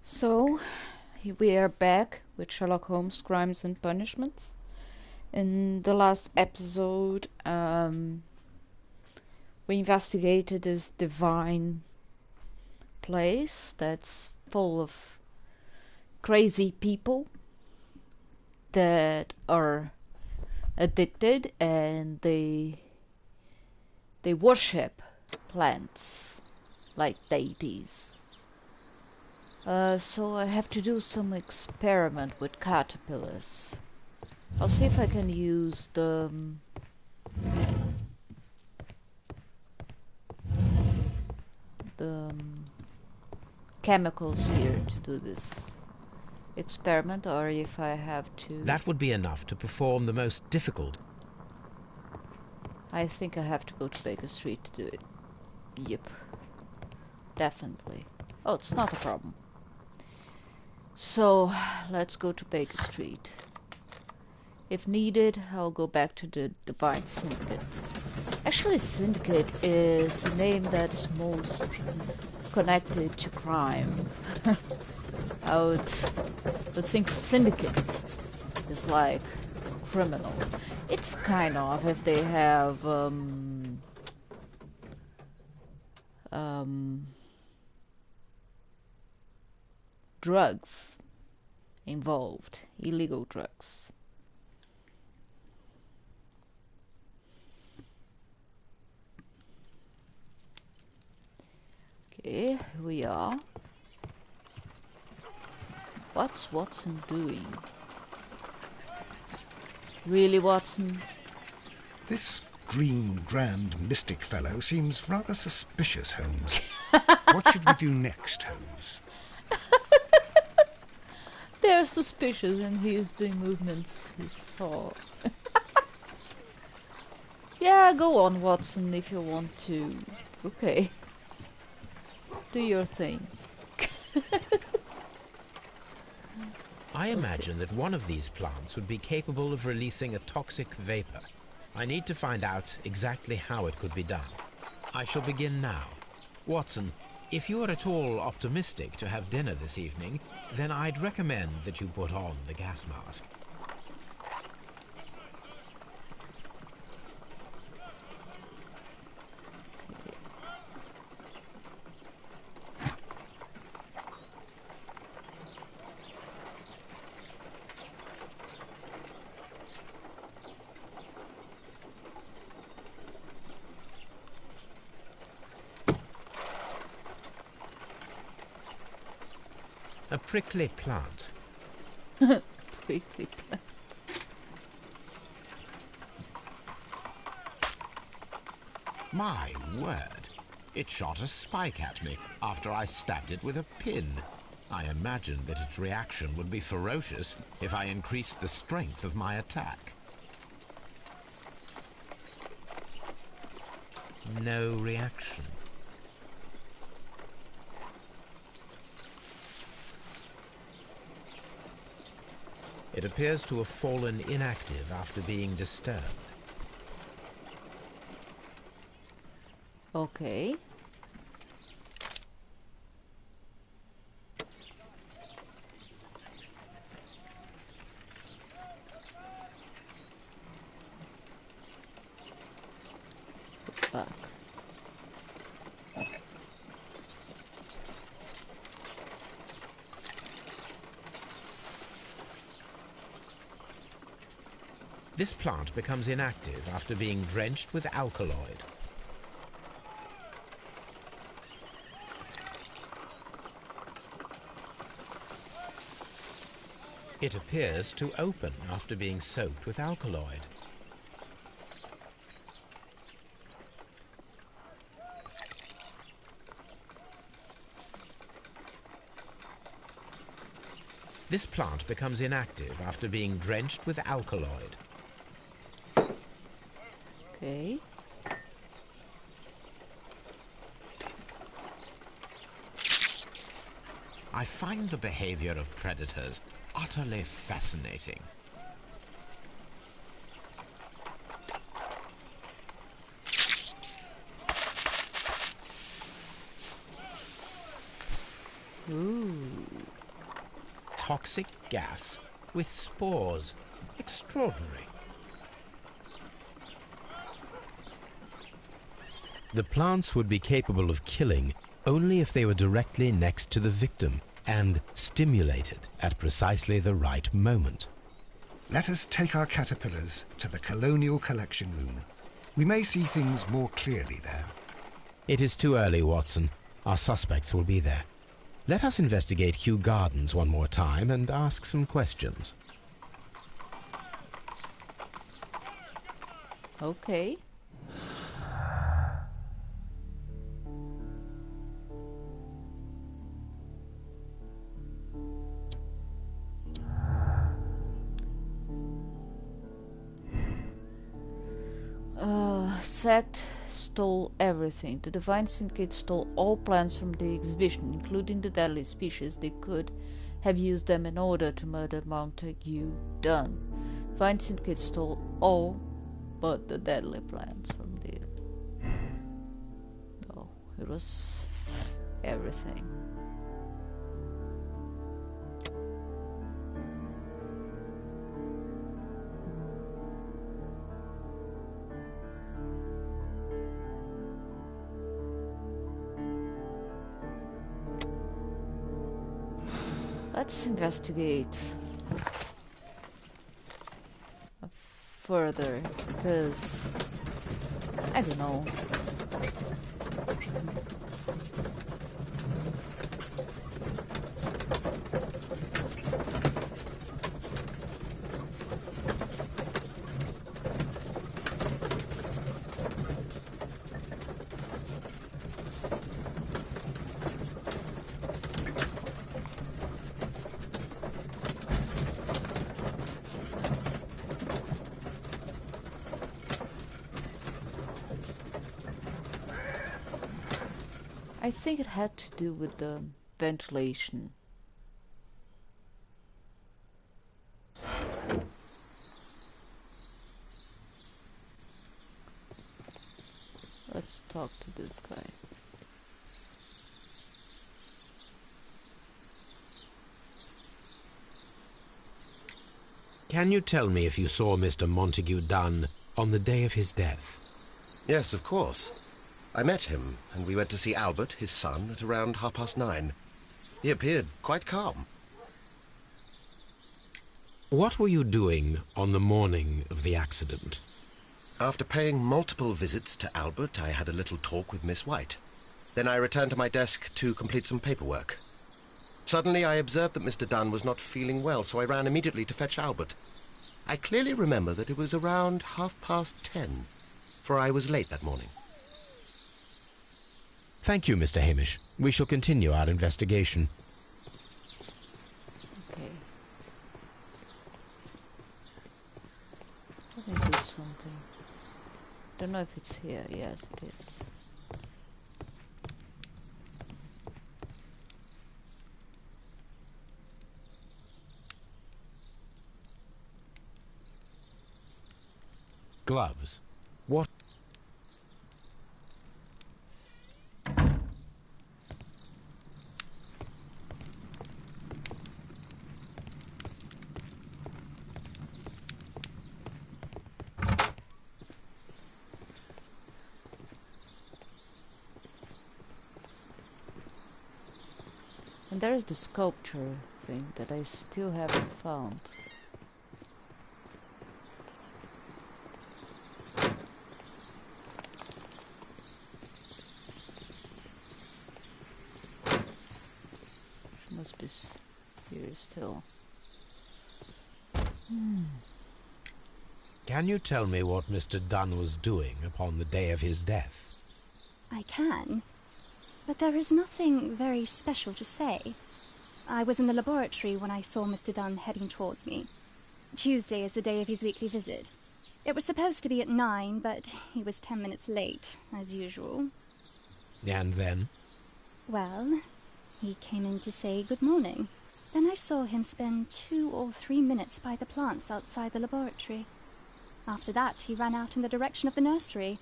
So, we are back with Sherlock Holmes Crimes and Punishments. In the last episode, we investigated this divine place that's full of crazy people that are addicted and they worship plants like deities. So I have to do some experiment with caterpillars. I'll see if I can use the chemicals here to do this experiment, or if I have to... That would be enough to perform the most difficult. I think I have to go to Baker Street to do it. Yep. Definitely. Oh, it's not a problem. So, let's go to Baker Street. If needed, I'll go back to the Divine Syndicate. Actually, Syndicate is a name that is most connected to crime. I would think Syndicate is like criminal. It's kind of if they have drugs involved, illegal drugs. Okay, here we are. What's Watson doing? Really, Watson? This green, grand, mystic fellow seems rather suspicious, Holmes. What should we do next, Holmes? They're suspicious and he's doing movements he saw. Yeah, go on, Watson, if you want to. Okay. Do your thing. I imagine that one of these plants would be capable of releasing a toxic vapor. I need to find out exactly how it could be done. I shall begin now. Watson, if you are at all optimistic to have dinner this evening, then I'd recommend that you put on the gas mask. A prickly plant. Prickly plant. My word! It shot a spike at me after I stabbed it with a pin. I imagined that its reaction would be ferocious if I increased the strength of my attack. No reaction. It appears to have fallen inactive after being disturbed. Okay. Put back. This plant becomes inactive after being drenched with alkaloid. It appears to open after being soaked with alkaloid. This plant becomes inactive after being drenched with alkaloid. Okay. I find the behavior of predators utterly fascinating. Ooh. toxic gas with spores. Extraordinary. The plants would be capable of killing only if they were directly next to the victim and stimulated at precisely the right moment. Let us take our caterpillars to the Colonial Collection Room. We may see things more clearly there. It is too early, Watson. Our suspects will be there. Let us investigate Kew Gardens one more time and ask some questions. Okay. Sect stole everything. The Divine Syndicate stole all plants from the exhibition, including the deadly species. They could have used them in order to murder Montague Dunn. Divine Syndicate stole all but the deadly plants from the... Oh, it was everything. Let's investigate further, because I don't know. I think it had to do with the ventilation. Let's talk to this guy. Can you tell me if you saw Mr. Montague Dunn on the day of his death? Yes, of course. I met him, and we went to see Albert, his son, at around 9:30. He appeared quite calm. What were you doing on the morning of the accident? After paying multiple visits to Albert, I had a little talk with Miss White. Then I returned to my desk to complete some paperwork. Suddenly I observed that Mr. Dunn was not feeling well, so I ran immediately to fetch Albert. I clearly remember that it was around 10:30, for I was late that morning. Thank you, Mr. Hamish. We shall continue our investigation. Okay. Let me do something. Don't know if it's here. Yes, it is. Gloves. What? And there's the sculpture thing that I still haven't found. She must be here still. Can you tell me what Mr. Dunn was doing upon the day of his death? I can, but there is nothing very special to say. I was in the laboratory when I saw Mr. Dunn heading towards me. Tuesday is the day of his weekly visit. It was supposed to be at 9, but he was 10 minutes late, as usual. And then? Well, he came in to say good morning. Then I saw him spend 2 or 3 minutes by the plants outside the laboratory. After that, he ran out in the direction of the nursery,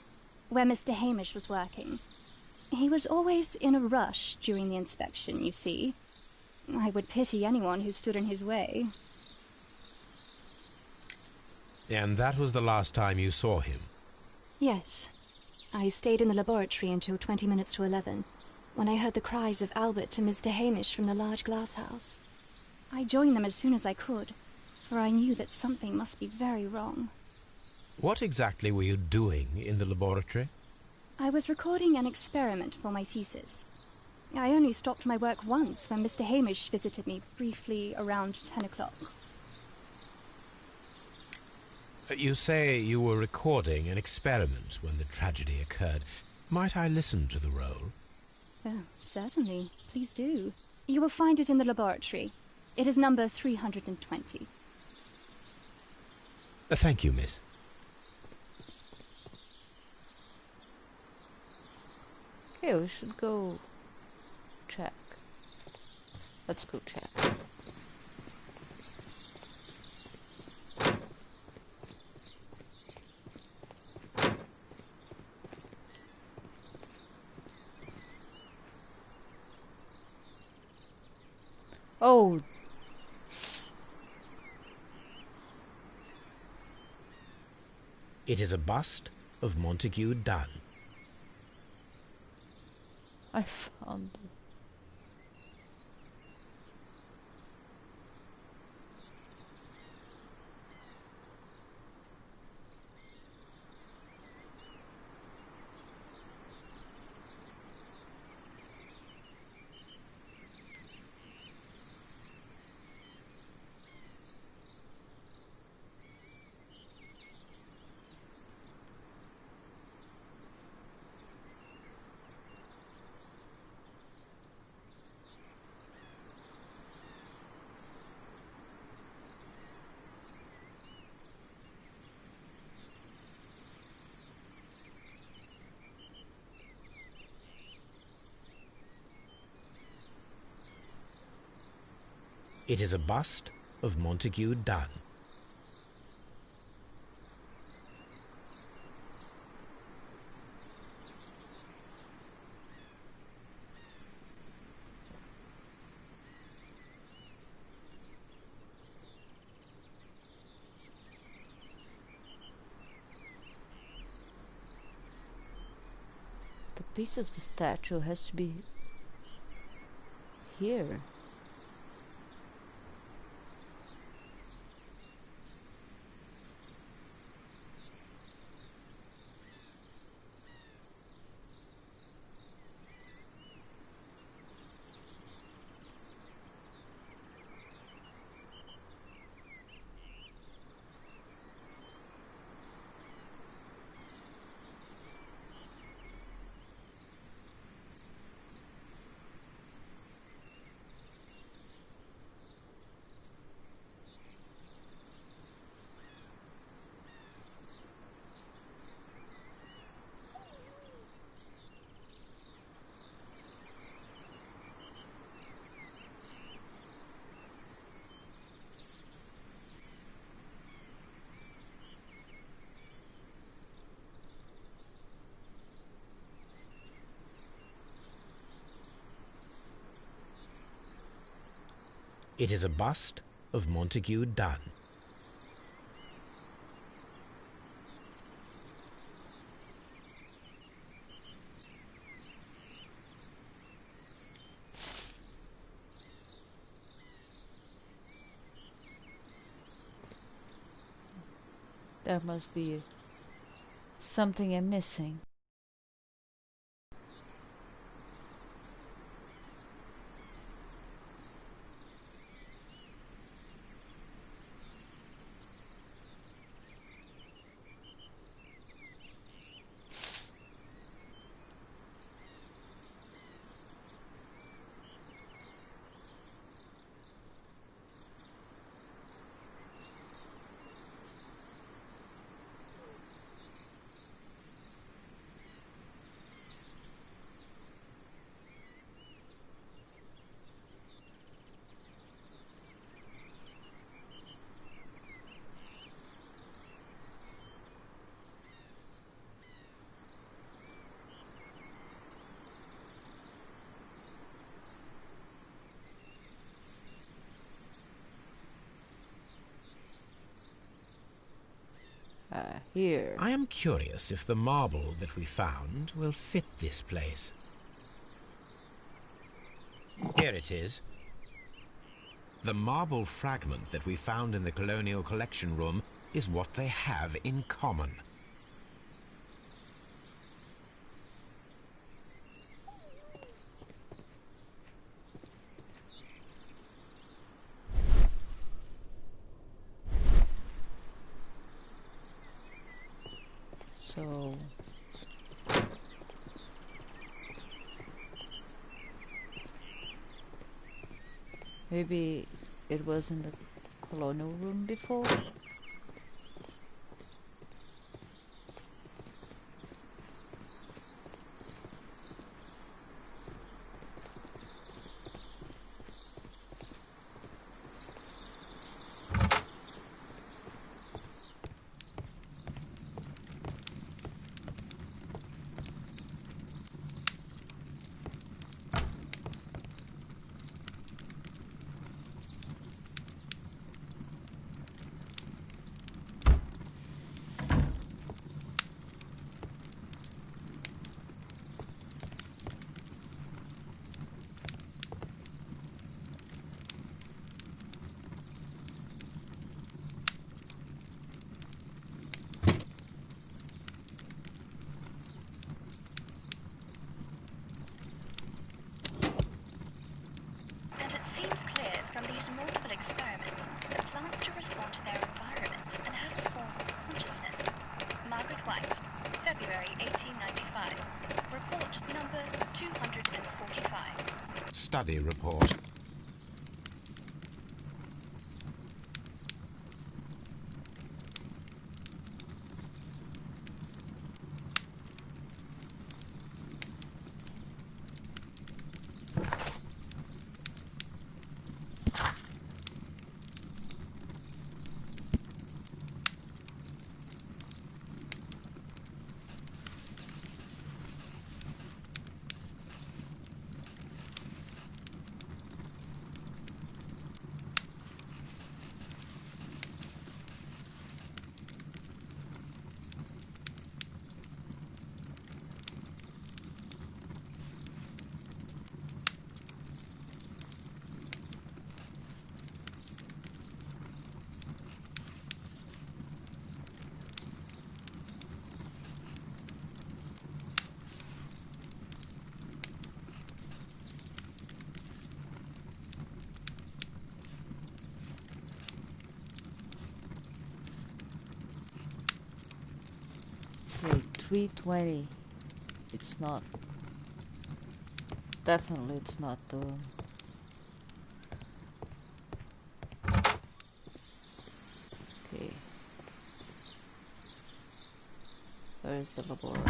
where Mr. Hamish was working. He was always in a rush during the inspection, you see. I would pity anyone who stood in his way. And that was the last time you saw him? Yes. I stayed in the laboratory until 20 minutes to 11, when I heard the cries of Albert and Mr. Hamish from the large glass house. I joined them as soon as I could, for I knew that something must be very wrong. What exactly were you doing in the laboratory? I was recording an experiment for my thesis. I only stopped my work once when Mr. Hamish visited me briefly around 10 o'clock. You say you were recording an experiment when the tragedy occurred. Might I listen to the roll? Certainly. Please do. You will find it in the laboratory. It is number 320. Thank you, miss. Okay, we should go check. Let's go check. Oh. It is a bust of Montague Dunn. I found it. It is a bust of Montague Dunn. The piece of the statue has to be here. It is a bust of Montague Dunn. There must be something I'm missing. here. I am curious if the marble that we found will fit this place. Here it is. The marble fragment that we found in the Colonial Collection Room is what they have in common. So... maybe it was in the colonial room before? Study report. Okay, 320. It's not. Definitely it's not the... Okay. Where is the laboratory?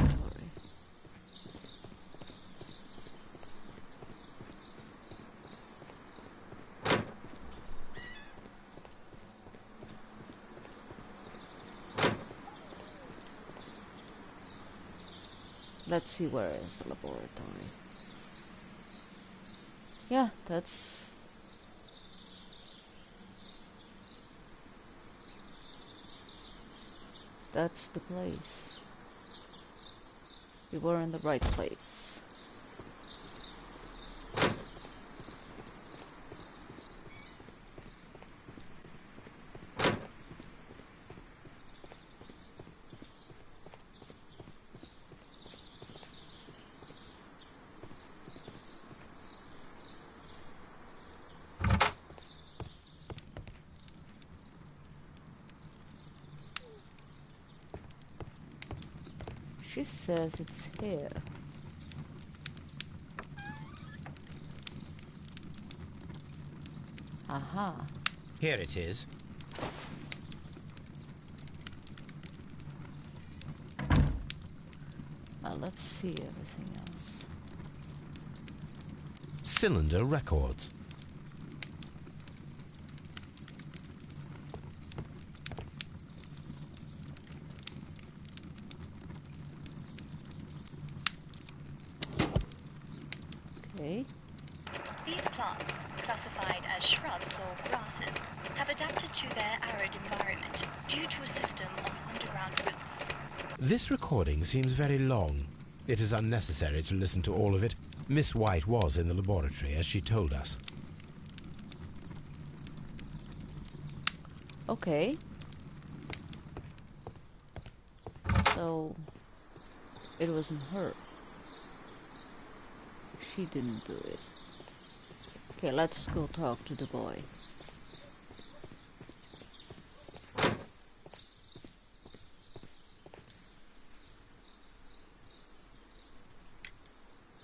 Let's see, where is the laboratory? Yeah, that's the place. We were in the right place. She says it's here. Aha. Here it is. Now let's see everything else. Cylinder records. Okay. These plants, classified as shrubs or grasses, have adapted to their arid environment due to a system of underground roots. This recording seems very long. It is unnecessary to listen to all of it. Miss White was in the laboratory, as she told us. Okay. So, it wasn't her. She didn't do it. Okay, let's go talk to the boy.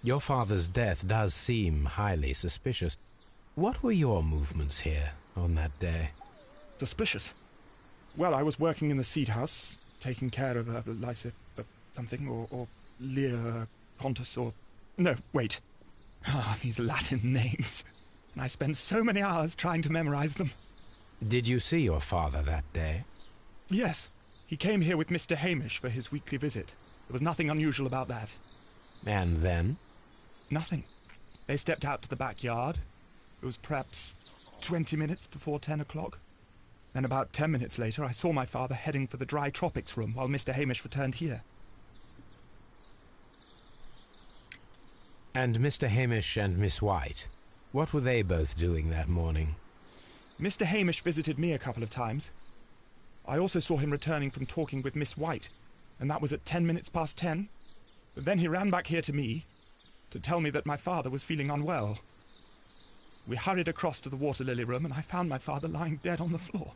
Your father's death does seem highly suspicious. What were your movements here on that day? Suspicious? Well, I was working in the seed house, taking care of Lysa something, or Lear Pontus, or... No, wait. Ah, these Latin names. And I spent so many hours trying to memorize them. Did you see your father that day? Yes. He came here with Mr. Hamish for his weekly visit. There was nothing unusual about that. And then? Nothing. They stepped out to the backyard. It was perhaps 20 minutes before 10 o'clock. Then about 10 minutes later, I saw my father heading for the dry tropics room while Mr. Hamish returned here. And Mr. Hamish and Miss White, what were they both doing that morning? Mr. Hamish visited me a couple of times. I also saw him returning from talking with Miss White, and that was at 10 minutes past 10. But then he ran back here to me to tell me that my father was feeling unwell. We hurried across to the water lily room, and I found my father lying dead on the floor.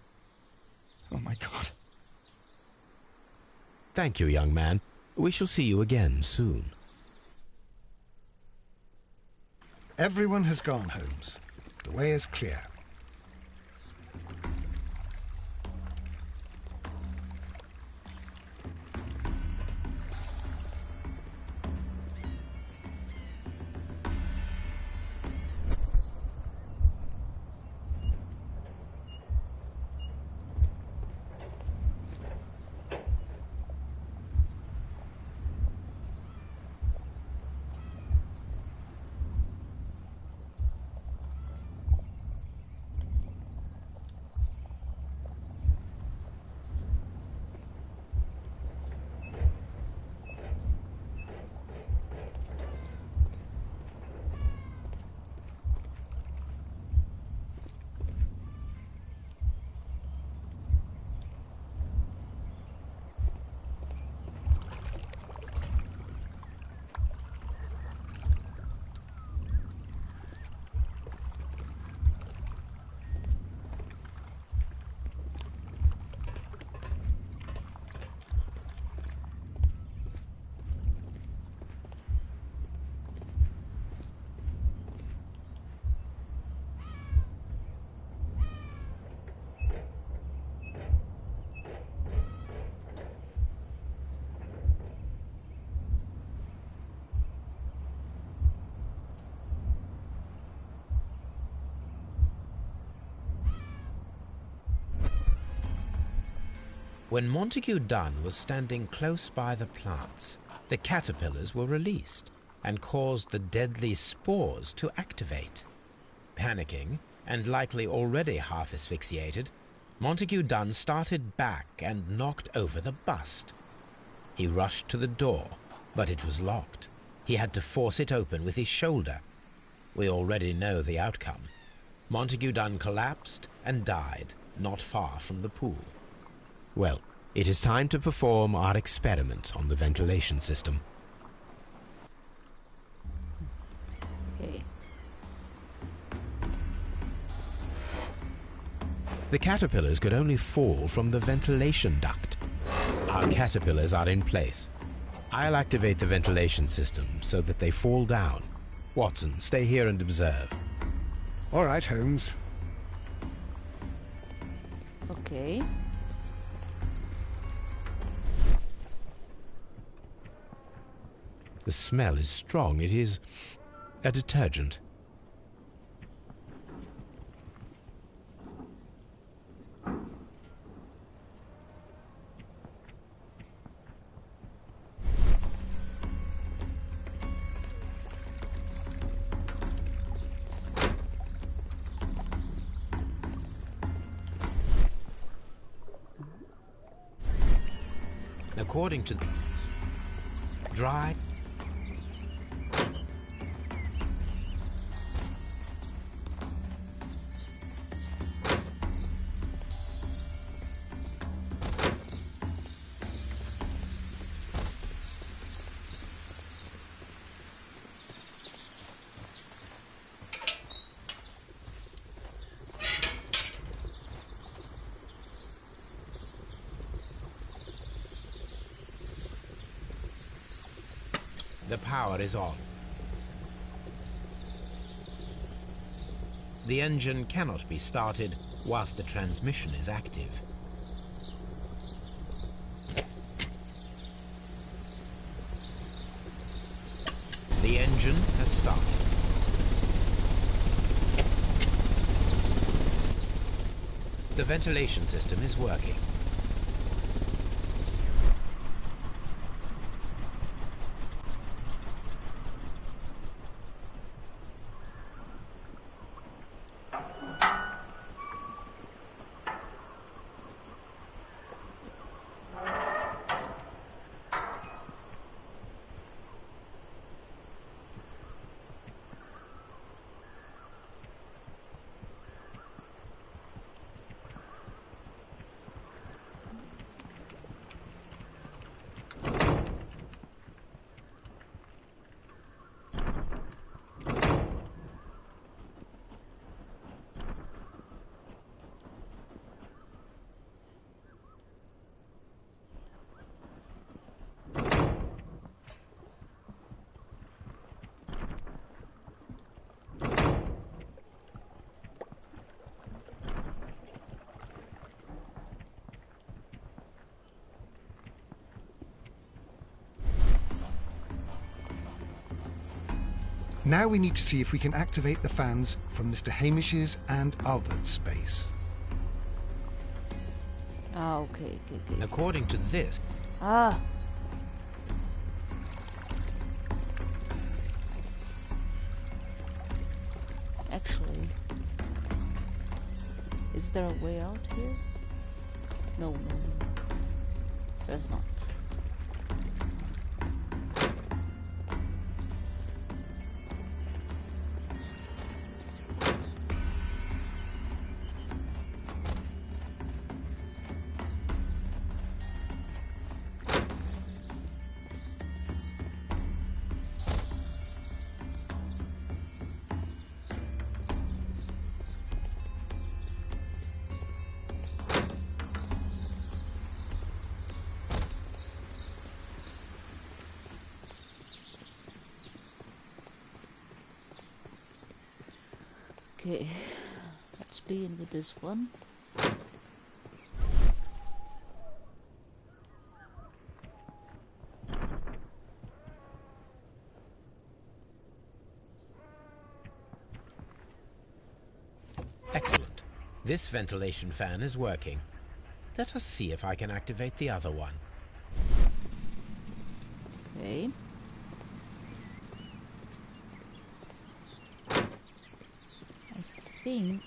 Oh, my God. Thank you, young man. We shall see you again soon. Everyone has gone, Holmes. The way is clear. When Montague Dunn was standing close by the plants, the caterpillars were released and caused the deadly spores to activate. Panicking, and likely already half asphyxiated, Montague Dunn started back and knocked over the bust. He rushed to the door, but it was locked. He had to force it open with his shoulder. We already know the outcome. Montague Dunn collapsed and died not far from the pool. Well, it is time to perform our experiment on the ventilation system. Okay. The caterpillars could only fall from the ventilation duct. Our caterpillars are in place. I'll activate the ventilation system so that they fall down. Watson, stay here and observe. All right, Holmes. Okay. The smell is strong. It is a detergent. According to... Dry... The power is on. The engine cannot be started whilst the transmission is active. The engine has started. The ventilation system is working. Now we need to see if we can activate the fans from Mr. Hamish's and Albert's space. Ah, okay. According to this... Ah! Actually... Is there a way out here? No. There's not. Okay, let's begin with this one. Excellent. This ventilation fan is working. Let us see if I can activate the other one. Okay. I think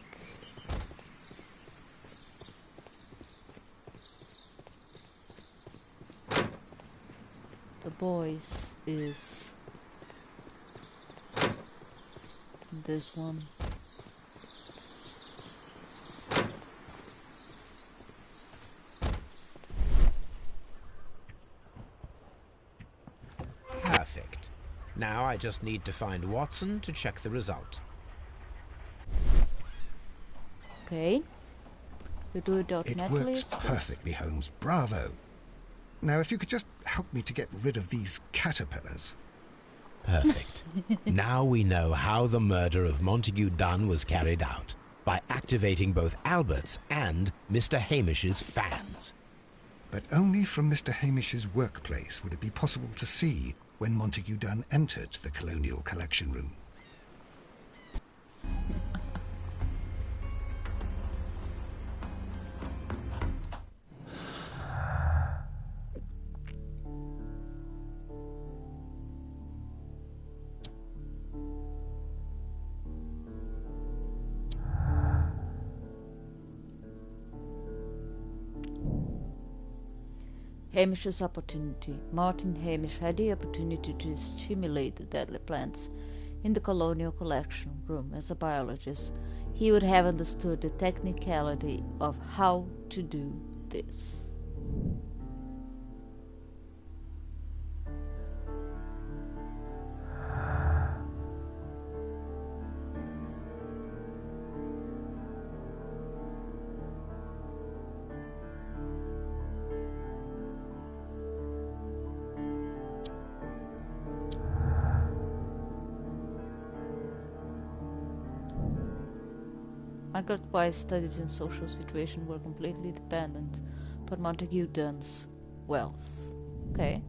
the boys is this one. Perfect. Now I just need to find Watson to check the result. Okay. You do it It automatically. works perfectly, Holmes. Bravo. Now, if you could just help me to get rid of these caterpillars. Perfect. Now we know how the murder of Montague Dunn was carried out, by activating both Albert's and Mr. Hamish's fans. But only from Mr. Hamish's workplace would it be possible to see when Montague Dunn entered the Colonial Collection Room. Hamish's opportunity. Martin Hamish had the opportunity to stimulate the deadly plants in the colonial collection room. As a biologist, he would have understood the technicality of how to do this. Margaret White's studies in social situations were completely dependent upon Montague Dunn's wealth. Okay.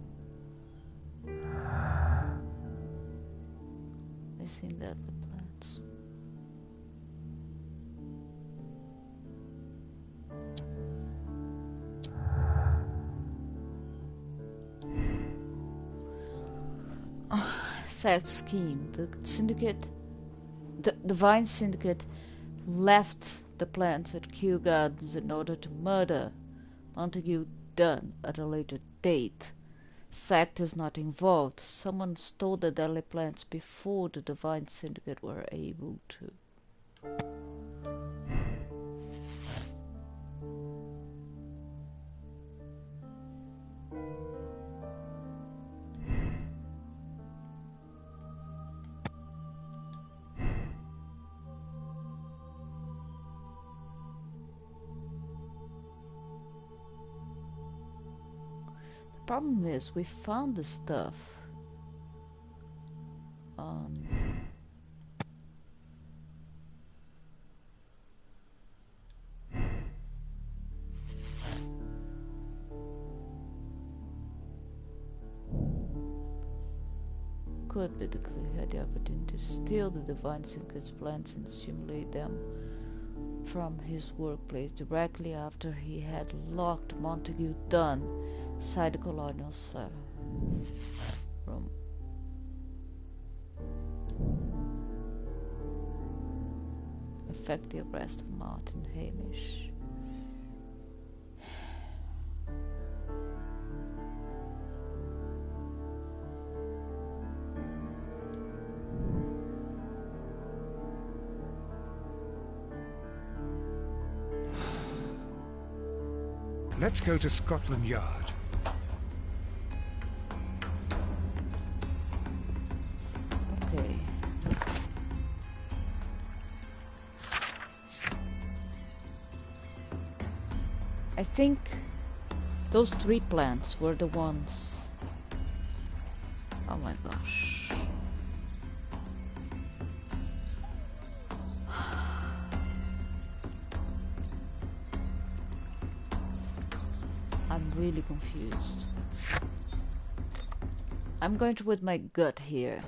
Missing deadly plants. Sad scheme. The syndicate, the Vine Syndicate, left the plants at Kew Gardens in order to murder Montague Dunn at a later date. Sacked is not involved. Someone stole the deadly plants before the Divine Syndicate were able to. Problem is, we found the stuff on could be the clue. Had the opportunity to steal the Divine Syndicate's plans and stimulate them from his workplace directly after he had locked Montague Dunn inside the colonial cell room. Effect the arrest of Martin Hamish. Let's go to Scotland Yard. Okay. I think those 3 plants were the ones. Oh my gosh. I'm really confused. I'm going to with my gut here.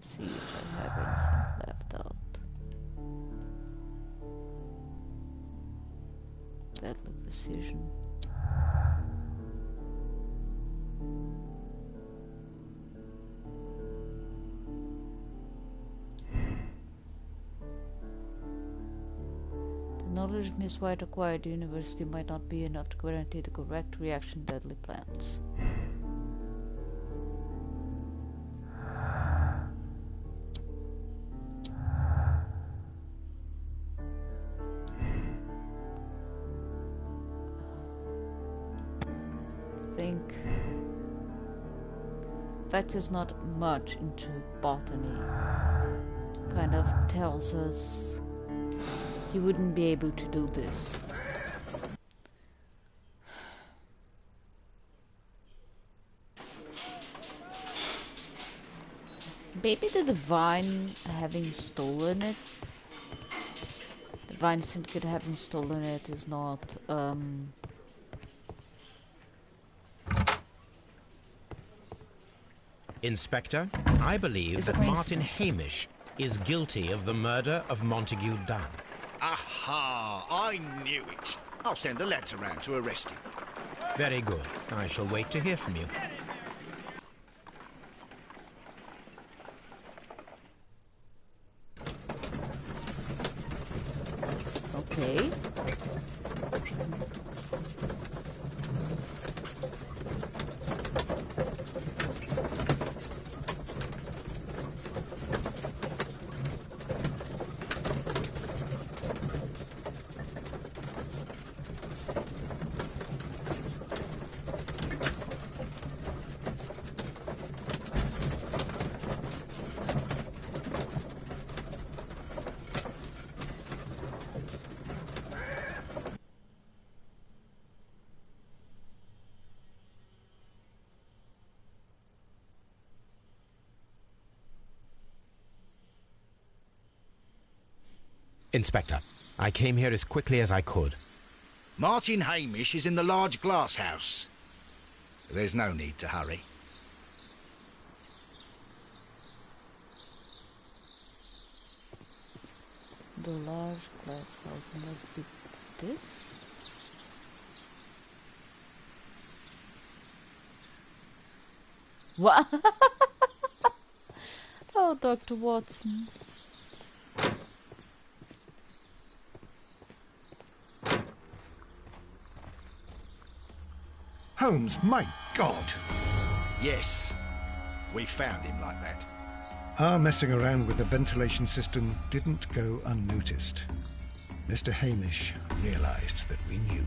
See if I have anything left out. Deadly precision. The knowledge Miss White acquired at the university might not be enough to guarantee the correct reaction to deadly plants. In fact, there's not much into botany. Kind of tells us he wouldn't be able to do this. Maybe the Divine having stolen it, Divine Syndicate having stolen it is not Inspector, I believe that Martin Hamish is guilty of the murder of Montague Dunn. Aha! I knew it. I'll send the lads around to arrest him. Very good. I shall wait to hear from you. Okay. Inspector, I came here as quickly as I could. Martin Hamish is in the large glass house. There's no need to hurry. The large glass house must be this? What? Oh, Dr. Watson. Holmes, my God! Yes, we found him like that. Our messing around with the ventilation system didn't go unnoticed. Mr. Hamish realized that we knew.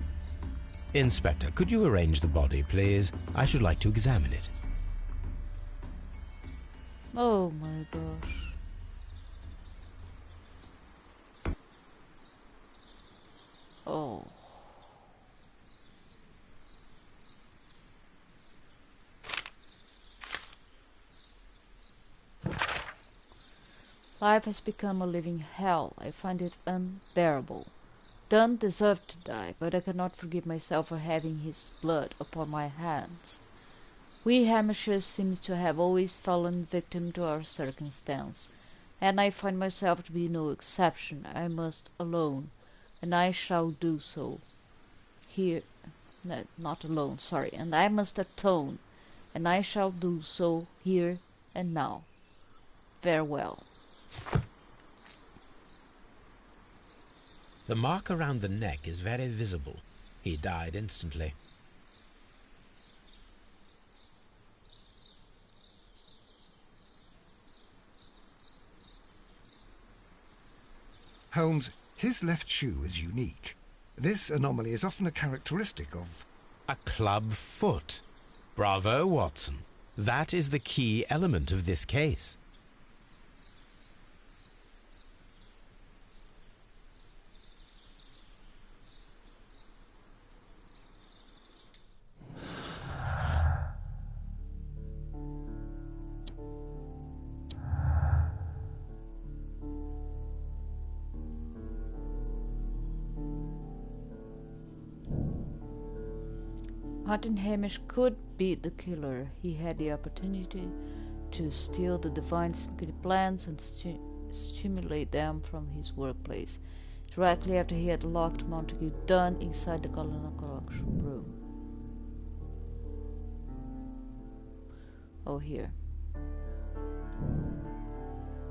Inspector, could you arrange the body, please? I should like to examine it. Oh my gosh. Oh. Life has become a living hell. I find it unbearable. Dunn deserved to die, but I cannot forgive myself for having his blood upon my hands. We Hamishes seem to have always fallen victim to our circumstance, and I find myself to be no exception. I must alone, and I shall do so. Here, no, not alone, sorry, and I must atone, and I shall do so here and now. Farewell. The mark around the neck is very visible. He died instantly. Holmes, his left shoe is unique. This anomaly is often a characteristic of... A club foot. Bravo, Watson. That is the key element of this case. Martin Hamish could be the killer. He had the opportunity to steal the Divine Syndicate plans and stimulate them from his workplace, directly after he had locked Montague Dunn inside the colonial correction room. Oh, here.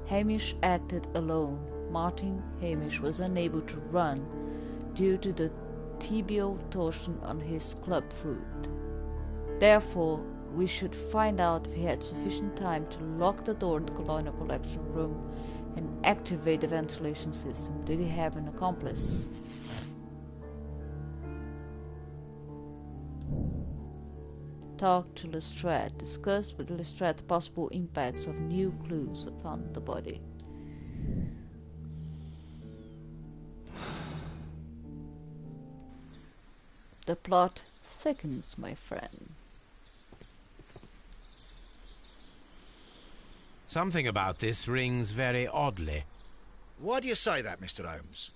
Hamish acted alone. Martin Hamish was unable to run due to the tibial torsion on his club foot. Therefore, we should find out if he had sufficient time to lock the door to the colonial collection room and activate the ventilation system. Did he have an accomplice? Talk to Lestrade. Discuss with Lestrade the possible impacts of new clues upon the body. The plot thickens, my friend. Something about this rings very oddly. Why do you say that, Mr. Holmes?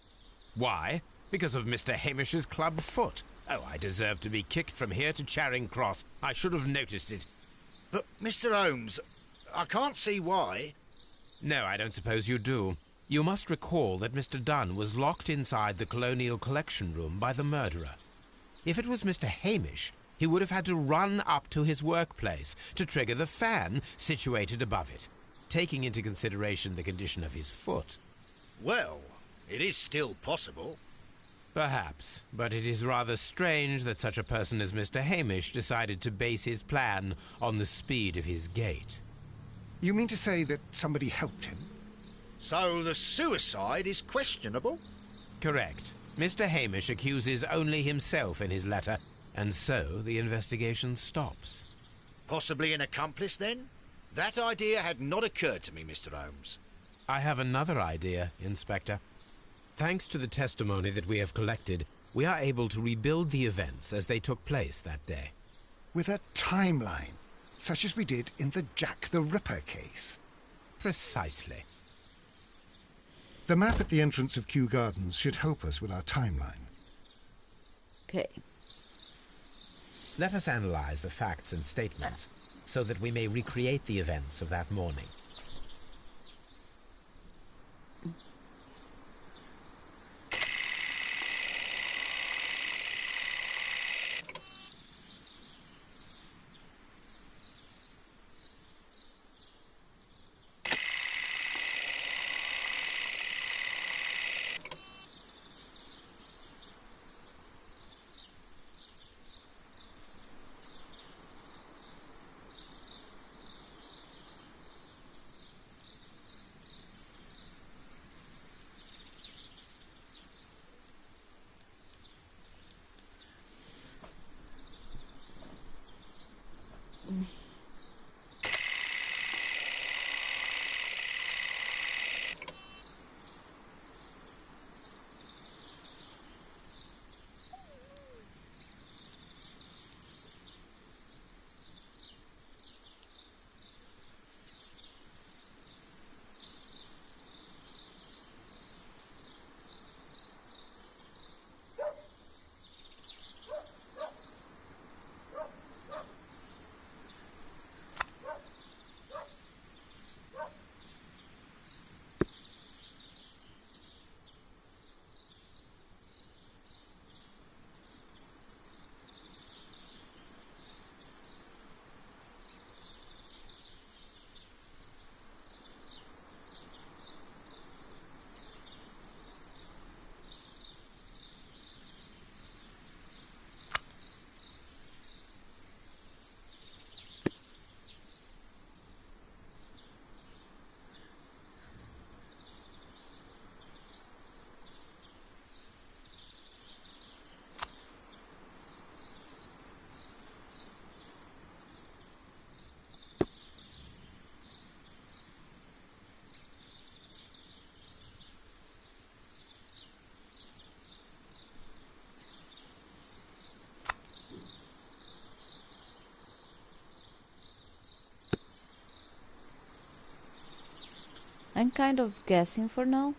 Why? Because of Mr. Hamish's club foot. Oh, I deserve to be kicked from here to Charing Cross. I should have noticed it. But, Mr. Holmes, I can't see why. No, I don't suppose you do. You must recall that Mr. Dunn was locked inside the Colonial Collection Room by the murderer. If it was Mr. Hamish, he would have had to run up to his workplace to trigger the fan situated above it, taking into consideration the condition of his foot. Well, it is still possible. Perhaps, but it is rather strange that such a person as Mr. Hamish decided to base his plan on the speed of his gait. You mean to say that somebody helped him? So the suicide is questionable? Correct. Mr. Hamish accuses only himself in his letter, and so the investigation stops. Possibly an accomplice, then? That idea had not occurred to me, Mr. Holmes. I have another idea, Inspector. Thanks to the testimony that we have collected, we are able to rebuild the events as they took place that day. With a timeline, such as we did in the Jack the Ripper case. Precisely. The map at the entrance of Kew Gardens should help us with our timeline. Okay. Let us analyze the facts and statements so that we may recreate the events of that morning. I'm kind of guessing for now.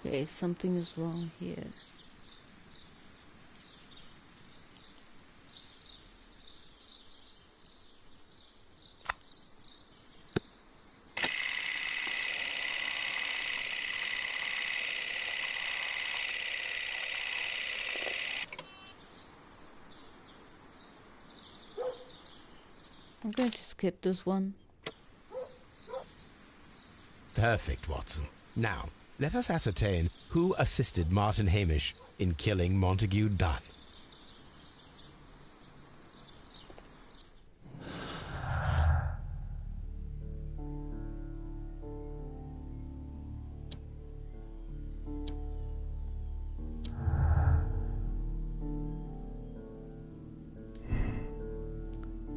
Okay, something is wrong here. I'm going to skip this one. Perfect, Watson. Now, let us ascertain who assisted Martin Hamish in killing Montague Dunn.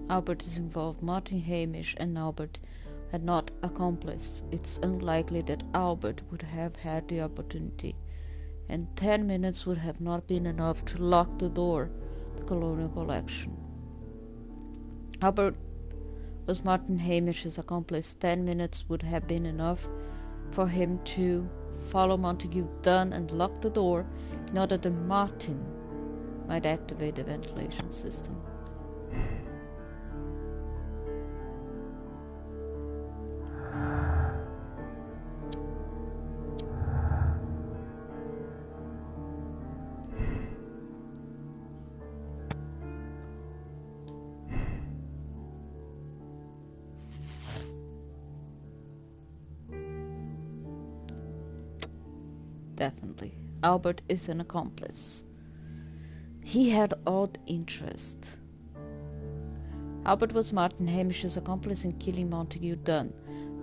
Albert is involved. Martin Hamish and Albert had not accomplices. It's unlikely that Albert would have had the opportunity, and 10 minutes would have not been enough to lock the door to the Colonial Collection. Albert was Martin Hamish's accomplice. 10 minutes would have been enough for him to follow Montague Dunn and lock the door in order that Martin might activate the ventilation system. Definitely. Albert is an accomplice. He had odd interest. Albert was Martin Hamish's accomplice in killing Montague Dunn.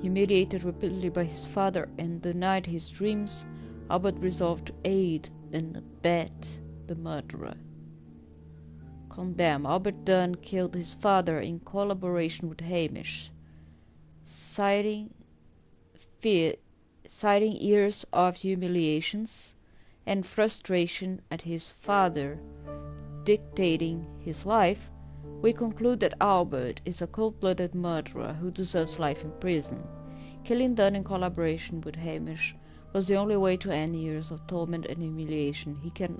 Humiliated repeatedly by his father and denied his dreams, Albert resolved to aid and abet the murderer. Condemn. Albert Dunn killed his father in collaboration with Hamish, citing years of humiliations and frustration at his father dictating his life. We conclude that Albert is a cold-blooded murderer who deserves life in prison. Killing Dunn in collaboration with Hamish was the only way to end years of torment and humiliation. He can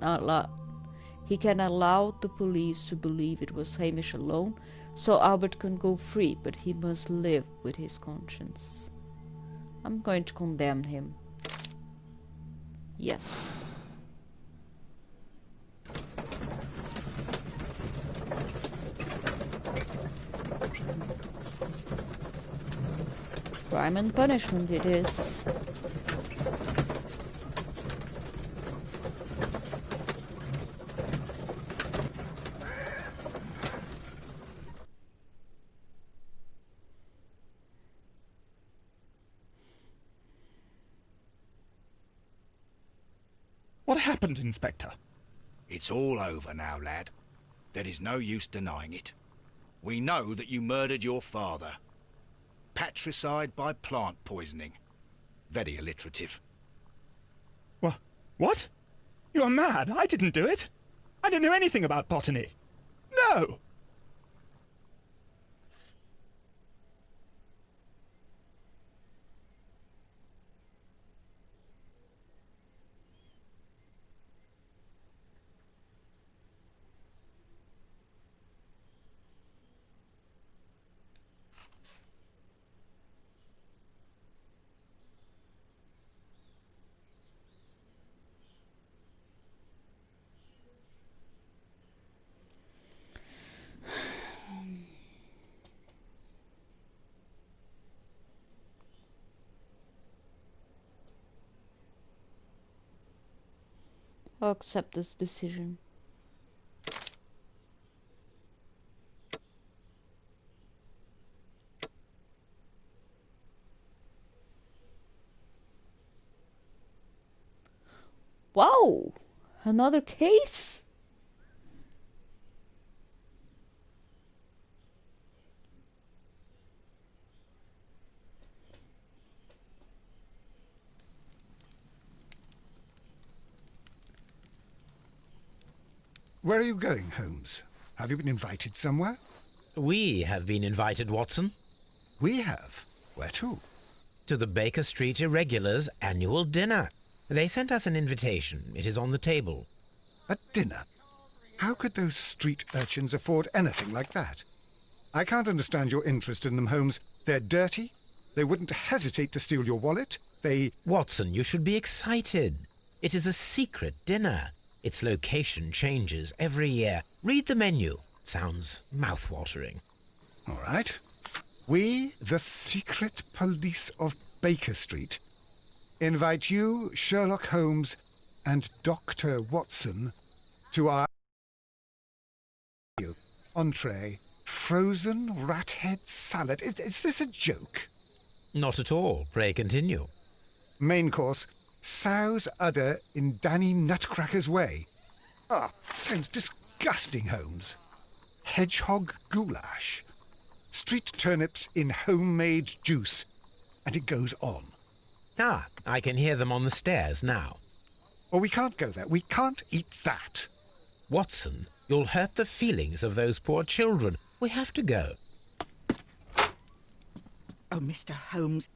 allow the police to believe it was Hamish alone, so Albert can go free, but he must live with his conscience. I'm going to condemn him. Yes. Crime and punishment it is. What happened, Inspector? It's all over now, lad. There is no use denying it. We know that you murdered your father. Patricide by plant poisoning. Very alliterative. What? You're mad. I didn't do it. I don't know anything about botany. No! I'll accept this decision. Wow! Another case? Where are you going, Holmes? Have you been invited somewhere? We have been invited, Watson. We have. Where to? To the Baker Street Irregulars' annual dinner. They sent us an invitation. It is on the table. A dinner? How could those street urchins afford anything like that? I can't understand your interest in them, Holmes. They're dirty. They wouldn't hesitate to steal your wallet. Watson, you should be excited. It is a secret dinner. Its location changes every year. Read the menu. Sounds mouth-watering. All right. We, the secret police of Baker Street, invite you, Sherlock Holmes, and Dr. Watson to our entree, frozen rat head salad. Is this a joke? Not at all. Pray continue. Main course, sow's udder in Danny Nutcracker's way. Ah, sounds disgusting, Holmes. Hedgehog goulash. Street turnips in homemade juice. And it goes on. Ah, I can hear them on the stairs now. Oh, we can't go there. We can't eat that. Watson, you'll hurt the feelings of those poor children. We have to go. Oh, Mr. Holmes.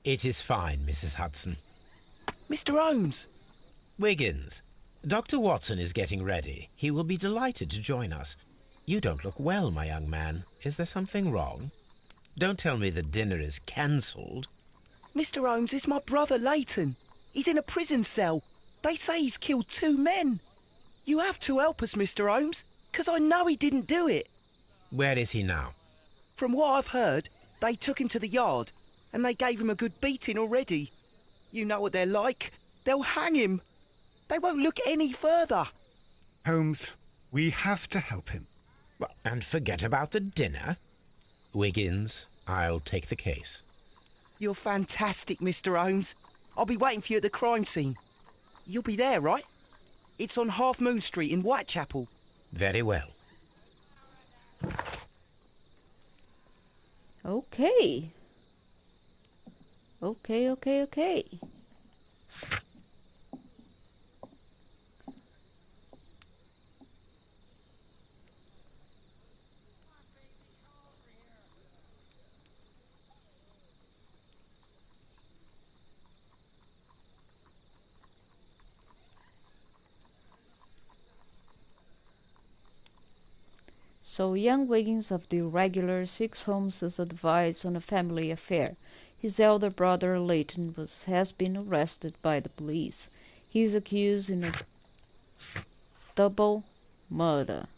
It is fine, Mrs. Hudson. Mr. Holmes! Wiggins, Dr. Watson is getting ready. He will be delighted to join us. You don't look well, my young man. Is there something wrong? Don't tell me the dinner is cancelled. Mr. Holmes, it's my brother Leighton. He's in a prison cell. They say he's killed 2 men. You have to help us, Mr. Holmes, 'cause I know he didn't do it. Where is he now? From what I've heard, they took him to the yard, and they gave him a good beating already. You know what they're like. They'll hang him. They won't look any further. Holmes, we have to help him. Well, and forget about the dinner. Wiggins, I'll take the case. You're fantastic, Mr. Holmes. I'll be waiting for you at the crime scene. You'll be there, right? It's on Half Moon Street in Whitechapel. Very well. Okay. Okay. So young Wiggins of the Irregulars seeks Holmes's advice on a family affair. His elder brother Leighton has been arrested by the police. He is accused in a double murder.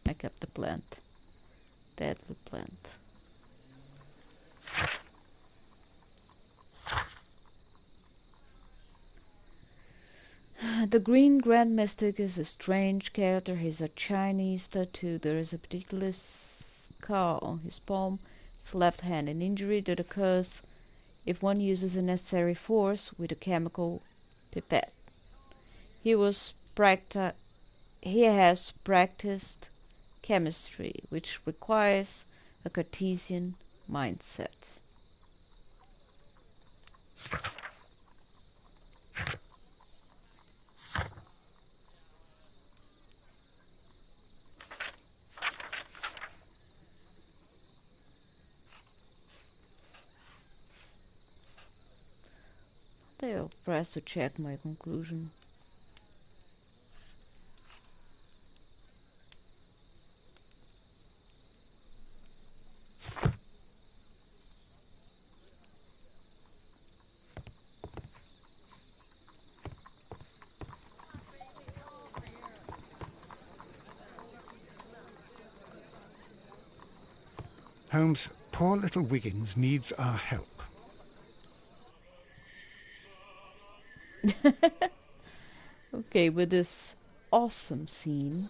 I kept the plant. Deadly plant. The Green Grand Mystic is a strange character. He's a Chinese tattoo. There is a particular scar on his palm, his left hand, an injury that occurs if one uses unnecessary force with a chemical pipette. He has practiced chemistry, which requires a Cartesian mindset. I'll press to check my conclusion. Holmes, poor little Wiggins needs our help. Okay, with this awesome scene,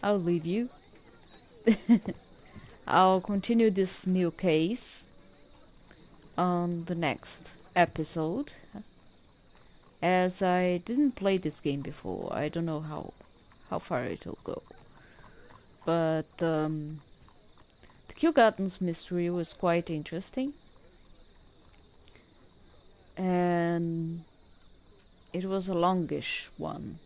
I'll leave you. I'll continue this new case on the next episode. As I didn't play this game before, I don't know how far it'll go. But the Kew Gardens mystery was quite interesting. And it was a longish one.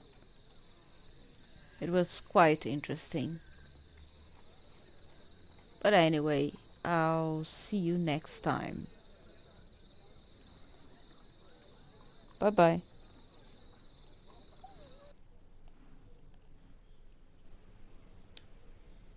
It was quite interesting. But anyway, I'll see you next time. Bye bye.